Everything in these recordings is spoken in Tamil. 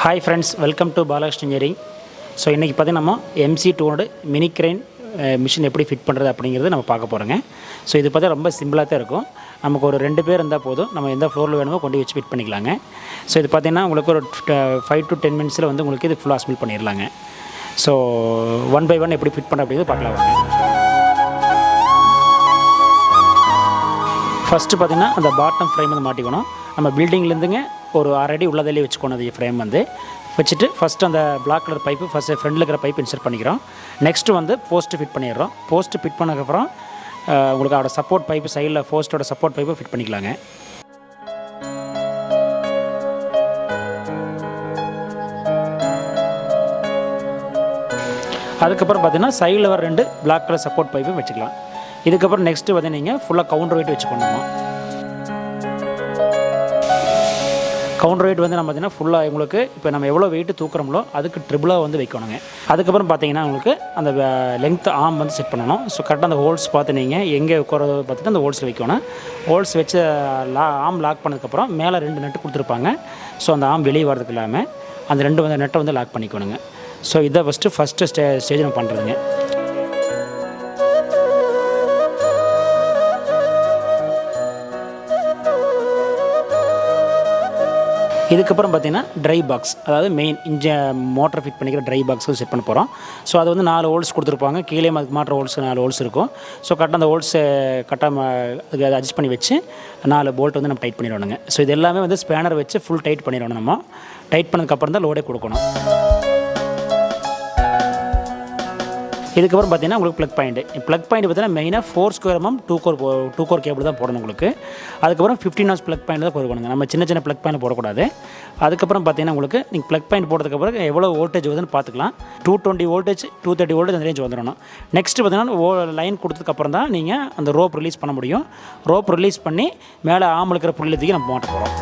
Hi friends, welcome to Balakrishna engineering. So இன்றைக்கி பார்த்தீங்கன்னா நம்ம MC2 மினி கிரெயின் மிஷின் எப்படி ஃபிட் பண்ணுறது அப்படிங்கிறது நம்ம பார்க்க போகிறோங்க. ஸோ இது பார்த்தா ரொம்ப சிம்பிளாக தான் இருக்கும். நமக்கு ஒரு 2 பேர் இருந்தால் போதும், நம்ம எந்த ஃப்ளோரில் வேணுமோ கொண்டு வச்சு ஃபிட் பண்ணிக்கலாங்க. ஸோ இது பார்த்திங்கன்னா உங்களுக்கு ஒரு 5 to 10 மினிட்ஸில் வந்து உங்களுக்கு இது ஃபுல்லாக அசம்பிள் பண்ணிடலாங்க. ஸோ 1 by 1 எப்படி ஃபிட் பண்ண அப்படிங்கிறது பார்க்கலாம் வாங்க. ஃபஸ்ட்டு பார்த்திங்கன்னா அந்த பாட்டம் ஃப்ரேம் வந்து மாட்டிக்கணும். நம்ம பில்டிங்லேருந்துங்க ஒரு 6 அடி உள்ளதிலே வச்சுக்கணும். அது ஃப்ரேம் வந்து வச்சுட்டு ஃபஸ்ட்டு அந்த பிளாக் கலர் பைப்பு ஃபஸ்ட்டு ஃப்ரண்டில் இருக்கிற பைப் இன்சர்ட் பண்ணிக்கிறோம். நெக்ஸ்ட்டு வந்து போஸ்ட்டு ஃபிட் பண்ணிடுறோம். போஸ்ட்டு ஃபிட் பண்ணதுக்கப்புறம் உங்களுக்கு அதோட சப்போர்ட் பைப்பு சைடில் போஸ்ட்டோட சப்போர்ட் பைப்பை ஃபிட் பண்ணிக்கலாங்க. அதுக்கப்புறம் பார்த்திங்கன்னா சைடில் வர 2 பிளாக் கலர் சப்போர்ட் பைப்பும் வச்சுக்கலாம். இதுக்கப்புறம் நெக்ஸ்ட்டு வந்து நீங்கள் ஃபுல்லாக கவுண்டர் வெயிட் வச்சுக்கணும். கவுண்டர் வெயிட் வந்து நம்ம பார்த்திங்கன்னா ஃபுல்லாக உங்களுக்கு இப்போ நம்ம எவ்வளோ வெயிட்டு தூக்குறோமோ அதுக்கு ட்ரிபிளாக வந்து வைக்கணுங்க. அதுக்கப்புறம் பார்த்திங்கன்னா உங்களுக்கு அந்த லென்த் ஆம் வந்து செட் பண்ணணும். ஸோ கரெக்டாக அந்த ஹோல்ஸ் பார்த்து நீங்கள் எங்கே உட்காரது பார்த்துட்டு அந்த ஹோல்ஸில் வைக்கணும். ஹோல்ஸ் வச்சு ஆம் லாக் பண்ணதுக்கப்புறம் மேலே 2 நட்டு கொடுத்துருப்பாங்க. ஸோ அந்த ஆம் வெளியே வரதுக்கு இல்லாமல் அந்த 2 நட்டை வந்து லாக் பண்ணிக்கணுங்க. ஸோ இதை ஃபஸ்ட்டு ஸ்டேஜ் நம்ம பண்ணுறதுங்க. இதுக்கப்புறம் பார்த்திங்கன்னா ட்ரை பாக்ஸ், அதாவது மெயின் மோட்டர் ஃபிட் பண்ணிக்கிற ட்ரை பாக்ஸும் செட் பண்ண போகிறோம். ஸோ அது வந்து 4 ஹோல்ஸ் கொடுத்துருப்பாங்க. கீழே அதுக்கு மாற்ற ஹோல்ஸ் 4 ஹோல்ஸ் இருக்கும். ஸோ கரெக்டாக அந்த ஹோல்ஸை கரெக்டாக அதை அட்ஜஸ்ட் பண்ணி வச்சு 4 போல்ட் வந்து நம்ம டைட் பண்ணிடணுங்க. ஸோ இது எல்லாமே வந்து ஸ்பேனர் வச்சு ஃபுல் டைட் பண்ணிடணும். நம்ம டைட் பண்ணதுக்கப்புறம் தான் லோடே கொடுக்கணும். இதுக்கப்புறம் பார்த்திங்கன்னா உங்களுக்கு ப்ளக் பாயிண்ட் பார்த்திங்கன்னா மெயினாக 4 square mm 2 கோர் கேபிள் தான் போடணும் உங்களுக்கு. அதுக்கப்புறம் 15 Ohms ப்ளக் பாயிண்ட் தான் கொடுக்கணுங்க. நம்ம சின்ன ப்ளக் பாயிண்ட் போடக்கூடாது. அதுக்கப்புறம் பார்த்திங்கன்னா உங்களுக்கு நீங்கள் ப்ளக் பாயிண்ட் போட்டதுக்கப்புறம் எவ்வளோ வோல்டேஜ் வருதுன்னு பார்த்துக்கலாம். 220 வோல்டேஜ் 230 வோல்டேஜ் அந்த ரேஞ்ச் வந்துடணும். நெக்ஸ்ட்டு பார்த்திங்கன்னா லைன் கொடுத்ததுக்கப்புறம் தான் நீங்கள் அந்த ரோப் ரிலீஸ் பண்ண முடியும். ரோப் ரிலீஸ் பண்ணி மேலே ஆம் இருக்கிற புள்ளியத்துக்கு நம்ம மாட்ட போகிறோம்.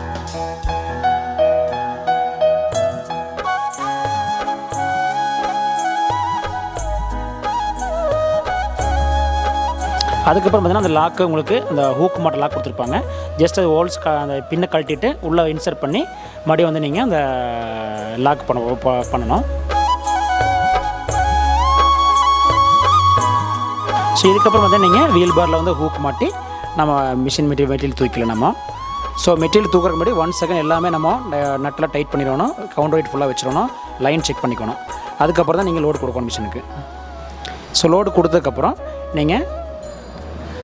அதுக்கப்புறம் பார்த்திங்கன்னா அந்த லாக்கு உங்களுக்கு அந்த ஹூக்கு மாட்ட லாக் கொடுத்துருப்பாங்க. ஜஸ்ட் அது ஹோல்ஸ் அந்த பின்னை கழட்டிட்டு உள்ளே இன்சர்ட் பண்ணி மறுபடியும் வந்து நீங்கள் அந்த லாக் பண்ணணும். ஸோ இதுக்கப்புறம் வந்து நீங்கள் வீல் பாரில் வந்து ஹூக் மாட்டி நம்ம மெட்டீரியல் தூக்கிக்கலாம் நம்ம. ஸோ மெட்டீரியல் தூக்குறதுக்கு முன்னாடி 1 செகண்ட் எல்லாமே நம்ம நட்டில் டைட் பண்ணிடணும். கவுண்டர் வெயிட் ஃபுல்லாக வச்சிடணும். லைன் செக் பண்ணிக்கணும். அதுக்கப்புறம் தான் நீங்கள் லோடு கொடுக்கணும் மிஷினுக்கு. ஸோ லோடு கொடுத்ததுக்கப்புறம் நீங்கள்